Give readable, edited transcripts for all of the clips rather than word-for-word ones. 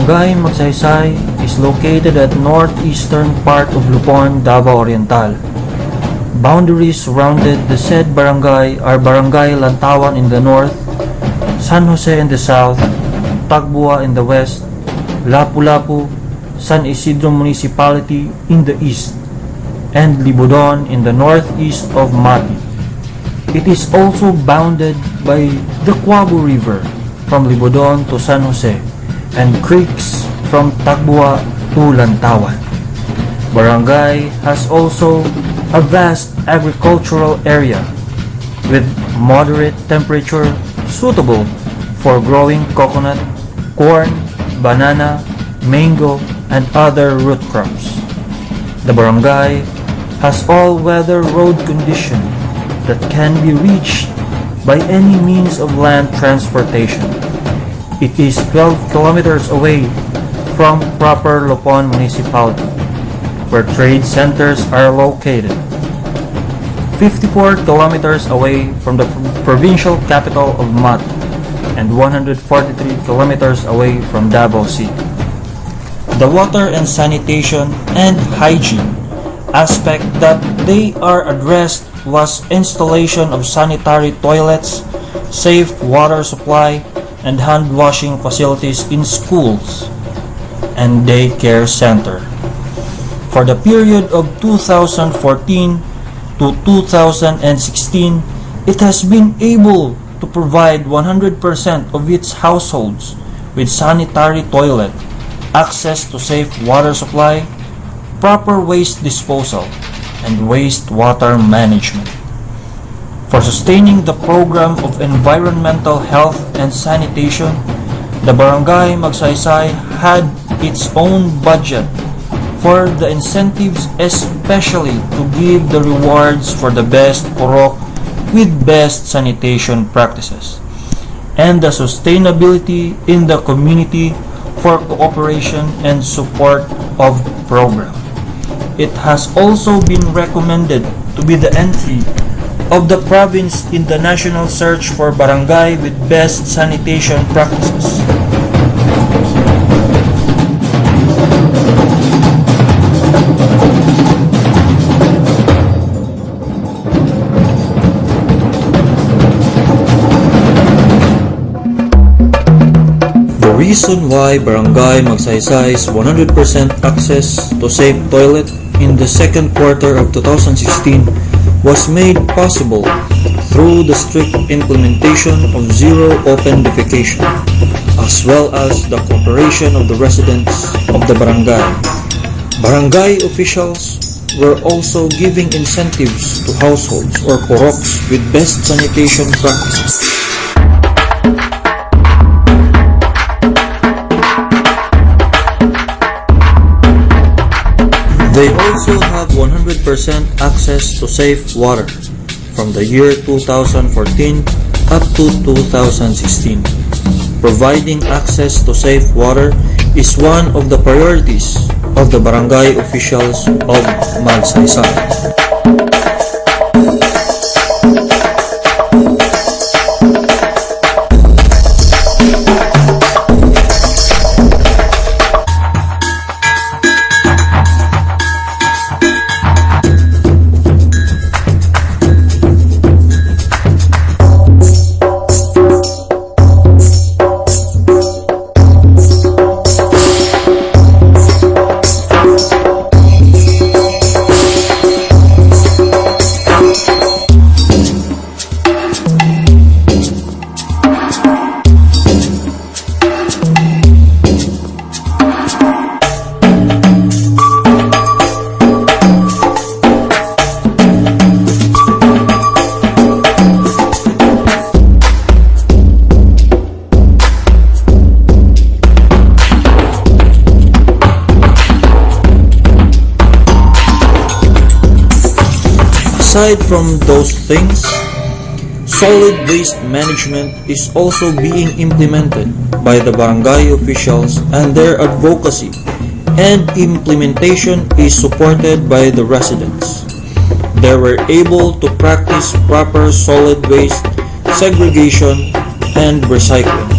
Barangay Magsaysay is located at northeastern part of Lupon, Davao Oriental. Boundaries surrounded the said barangay are Barangay Lantawan in the north, San Jose in the south, Tagbua in the west, Lapu-Lapu, San Isidro Municipality in the east, and Libodon in the northeast of Mati. It is also bounded by the Quabo River from Libodon to San Jose and creeks from Tagbua to Lantawan. Barangay has also a vast agricultural area with moderate temperature suitable for growing coconut, corn, banana, mango, and other root crops. The barangay has all-weather road condition that can be reached by any means of land transportation. It is 12 kilometers away from proper Lupon Municipality, where trade centers are located. 54 kilometers away from the provincial capital of Mati, and 143 kilometers away from Davao City. The water and sanitation and hygiene aspect that they are addressed was installation of sanitary toilets, safe water supply, and hand washing facilities in schools and daycare center. For the period of 2014 to 2016, it has been able to provide 100% of its households with sanitary toilet, access to safe water supply, proper waste disposal, and wastewater management. For sustaining the program of environmental health and sanitation, the Barangay Magsaysay had its own budget for the incentives, especially to give the rewards for the best purok with best sanitation practices, and the sustainability in the community for cooperation and support of program. It has also been recommended to be the entry of the province in the national search for barangay with best sanitation practices. The reason why Barangay Magsaysay's 100% access to safe toilet in the second quarter of 2016 was made possible through the strict implementation of zero open defecation, as well as the cooperation of the residents of the barangay. Barangay officials were also giving incentives to households or puroks with best sanitation practices. They also have 100% access to safe water from the year 2014 up to 2016. Providing access to safe water is one of the priorities of the barangay officials of Magsaysay. Aside from those things, solid waste management is also being implemented by the barangay officials, and their advocacy and implementation is supported by the residents. They were able to practice proper solid waste segregation and recycling.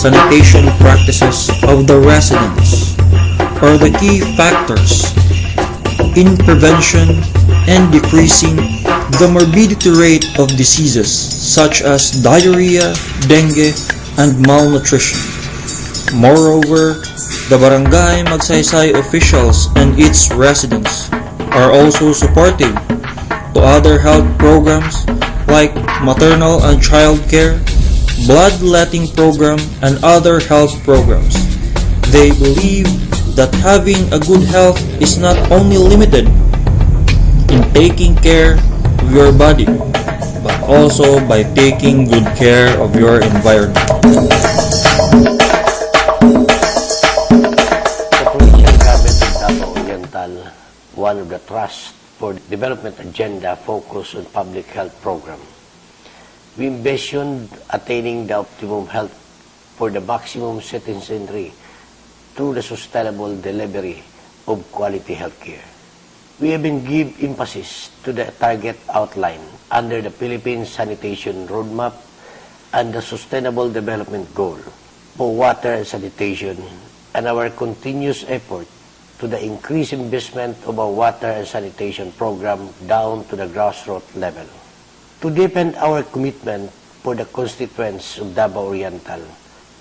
sanitation practices of the residents are the key factors in prevention and decreasing the morbidity rate of diseases such as diarrhea, dengue, and malnutrition. Moreover, the Barangay Magsaysay officials and its residents are also supportive to other health programs like maternal and child care, bloodletting program, and other health programs. They believe that having a good health is not only limited in taking care of your body, but also by taking good care of your environment. The provincial government of Davao Oriental, one of the trust for development agenda focused on public health program. We envisioned attaining the optimum health for the maximum citizenry through the sustainable delivery of quality health care. We have been give emphasis to the target outline under the Philippine Sanitation Roadmap and the Sustainable Development Goal for water and sanitation, and our continuous effort to the increased investment of our water and sanitation program down to the grassroots level. To deepen our commitment for the constituents of Davao Oriental,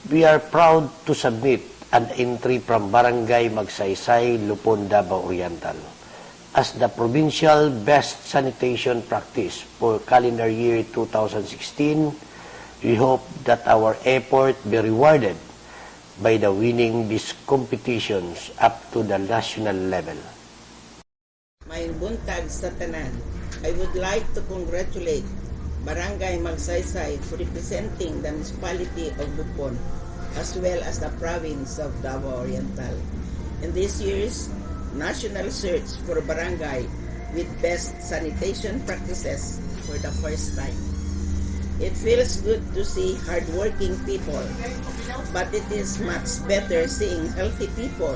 we are proud to submit an entry from Barangay Magsaysay, Lupon, Davao Oriental as the provincial best sanitation practice for calendar year 2016. We hope that our effort be rewarded by the winning these competitions up to the national level. Mayong buntag sa tanan, I would like to congratulate Barangay Magsaysay for representing the municipality of Lupon as well as the province of Davao Oriental in this year's national search for barangay with best sanitation practices for the first time. It feels good to see hardworking people, but it is much better seeing healthy people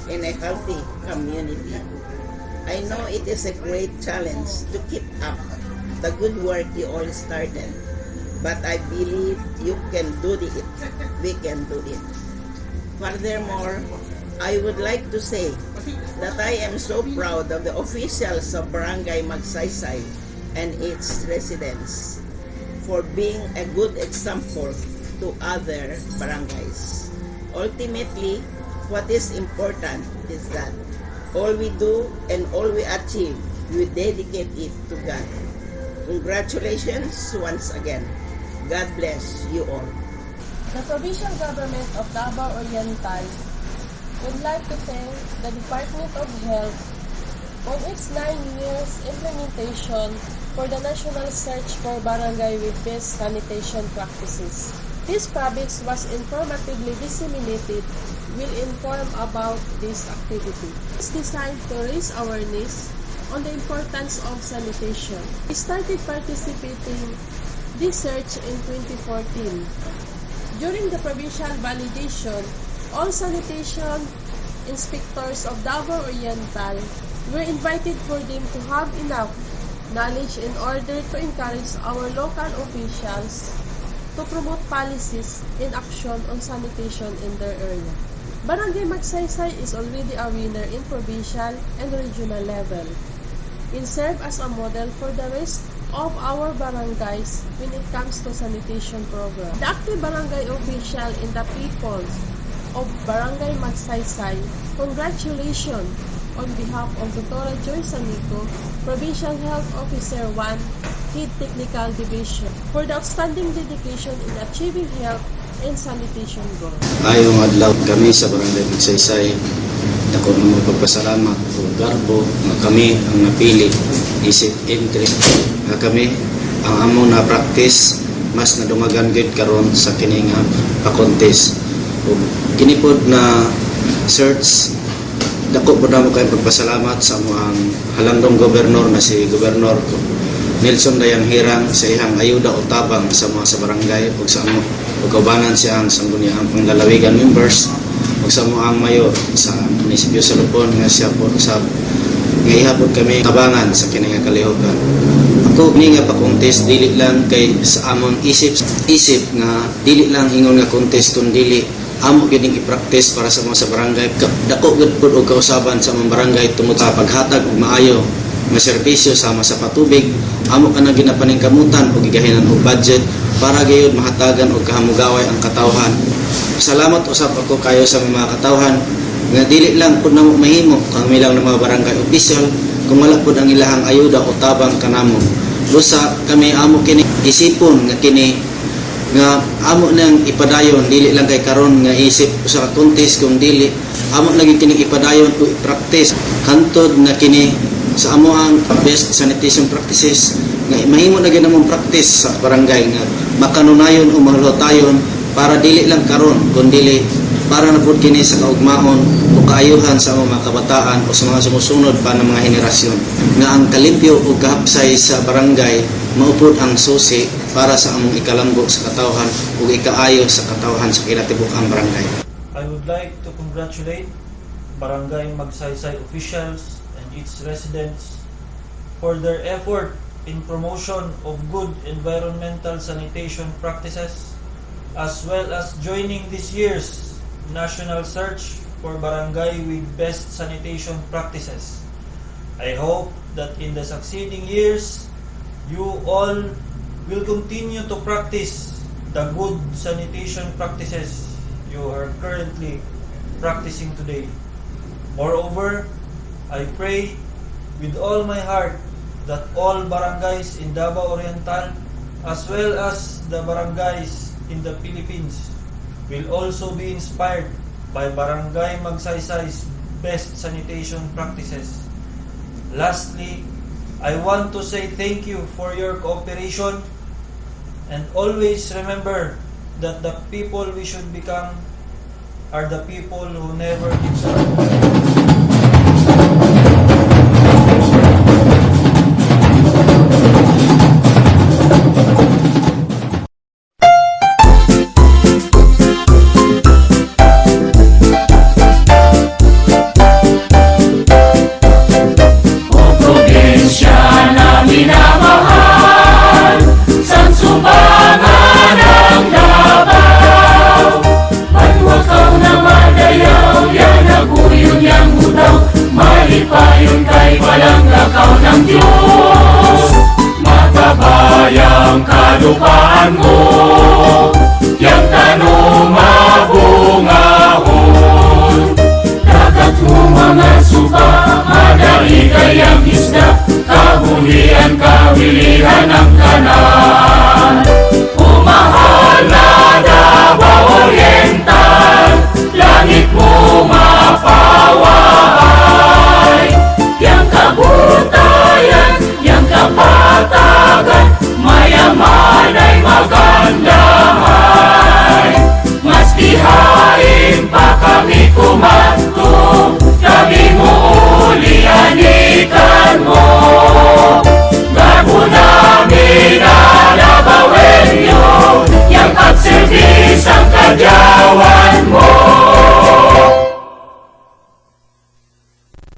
in a healthy community. I know it is a great challenge to keep up the good work you all started, but I believe you can do it. We can do it. Furthermore, I would like to say that I am so proud of the officials of Barangay Magsaysay and its residents for being a good example to other barangays. Ultimately, what is important is that all we do and all we achieve, we dedicate it to God. Congratulations once again. God bless you all. The provincial government of Davao Oriental would like to thank the Department of Health on its 9 years implementation for the national search for barangay with best sanitation practices. This project was informatively disseminated will inform about this activity. It's designed to raise awareness on the importance of sanitation. We started participating this search in 2014. During the provincial validation, all sanitation inspectors of Davao Oriental were invited for them to have enough knowledge in order to encourage our local officials to promote policies and action on sanitation in their area. Barangay Magsaysay is already a winner in provincial and regional level. It serves as a model for the rest of our barangays when it comes to sanitation program. The active barangay official and the people of Barangay Magsaysay, congratulations on behalf of Dr. Joyce Amico, Provincial Health Officer 1, Head Technical Division, for the outstanding dedication in achieving health and sanitation goals. Ayong adlaw kami sa Barangay Magsaysay, dako na magpasalamat o garbo nga kami ang napili isip entry nga kami ang among na practice mas nadumagan gid karon sa kini nga pa-contest. Kini pod na search dako po na mo kayo pagpasalamat sa mga halandong gobernador na si Gobernador Nelson Dayang Hirang sa ihang ayuda o tabang sa mga sa barangay ug sa mo pagkabanan siya ang sangguniang panglalawigan members ug sa mga mayor sa munisipyo sa Lupon nga siya po sa nga ihapon kami tabangan sa kini nga kalihokan. Ako ni nga pa-contest dili lang kay sa among isip nga dili lang ingon nga contest kun dili amo gyud ning i-practice para sa mga sa barangay. Dako gyud pud og kausaban sa mga barangay tungod sa paghatag og maayo nga serbisyo sama sa patubig. Amo ka na ginapaningkamutan og gigahinan og budget para gayud mahatagan og kahamugaway ang katawhan. Salamat usab ako kayo sa mga katawhan nga dili lang pud namo mahimo kang milang ng mga barangay official kung wala pud ang ilahang ayuda o tabang kanamo. Busa kami amo kini isipon nga kini nga amo nang ipadayon dili lang kay karon nga isip sa contest kung dili amo lagi kini ipadayon o i-practice hantod na kini sa amo ang best sanitation practices nga mahimo na gyud namong practice sa barangay nga makanunayon o mahulatayon para dili lang karon kundi para na pud kini sa kaugmaon o kaayuhan sa mga kabataan o sa mga sumusunod pa ng mga henerasyon nga ang kalimpyo o kahapsay sa barangay maupod ang susi para sa among ikalambo sa katawhan o ikaayo sa katawhan sa kinatibuk-ang barangay. I would like to congratulate Barangay Magsaysay officials and its residents for their effort in promotion of good environmental sanitation practices as well as joining this year's national search for barangay with best sanitation practices. I hope that in the succeeding years, you all will continue to practice the good sanitation practices you are currently practicing today. Moreover, I pray with all my heart that all barangays in Davao Oriental as well as the barangays in the Philippines will also be inspired by Barangay Magsaysay's best sanitation practices. Lastly, I want to say thank you for your cooperation and always remember that the people we should become are the people who never gives up. Payon kay walang lakaw ng Diyos, matabayang kalupaan mo, yang tanong mabungahon. Dagat mo mga suba, madali kayang isda, kahulian kawilihan ng kanan. Umahal na Davao Oriental, langit mo mapawaan. Yang kabutayan, yang kapatagan, mayaman.